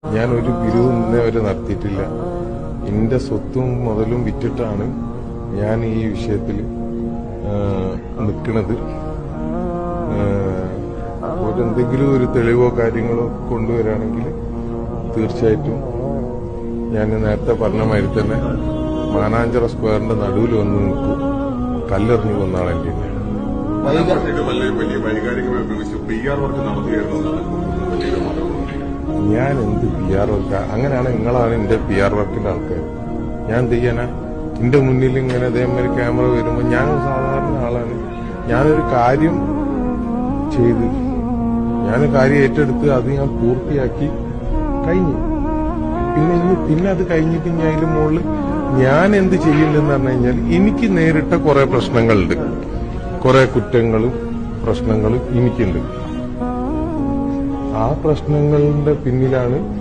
ഞാൻ ഒരു പിരിവ് ഇന്നേ വരെ നടത്തിയിട്ടില്ല. എന്റെ സ്വത്തും മുതലും വിറ്റിട്ടാണ് ഞാൻ ഈ വിഷയത്തിൽ നിൽക്കുന്നത്. എന്തെങ്കിലും ഒരു തെളിവോ കാര്യങ്ങളോ കൊണ്ടുവരാണെങ്കിൽ തീർച്ചയായിട്ടും ഞാൻ നേരത്തെ പറഞ്ഞ മാതിരി തന്നെ മാനാഞ്ചിറ സ്ക്വയറിന്റെ നടുവിൽ വന്ന് നിൽക്കും. കല്ലെറിഞ്ഞു കൊന്നാണ് എന്റെ. ഞാൻ എന്ത് PR വർക്ക്? അങ്ങനെയാണ് നിങ്ങളാണ് എന്റെ PR വർക്കിന്റെ ആൾക്കാർ. ഞാൻ എന്ത് ചെയ്യാനാ? എന്റെ മുന്നിൽ ഇങ്ങനെ അതേമാതിരി ക്യാമറ വരുമ്പോൾ ഞാൻ സാധാരണ ആളാണ്. ഞാനൊരു കാര്യം ചെയ്ത് കാര്യം ഏറ്റെടുത്ത് അത് ഞാൻ പൂർത്തിയാക്കി കഴിഞ്ഞു. പിന്നെ അത് കഴിഞ്ഞിട്ട് ഞാൻ അതിന്റെ മുകളിൽ ഞാൻ എന്ത് ചെയ്യില്ലെന്ന് പറഞ്ഞു കഴിഞ്ഞാൽ എനിക്ക് നേരിട്ട കുറെ പ്രശ്നങ്ങളുണ്ട്, കുറെ കുറ്റങ്ങളും പ്രശ്നങ്ങളും എനിക്കുണ്ട്. ആ പ്രശ്നങ്ങളുടെ പിന്നിലാണ്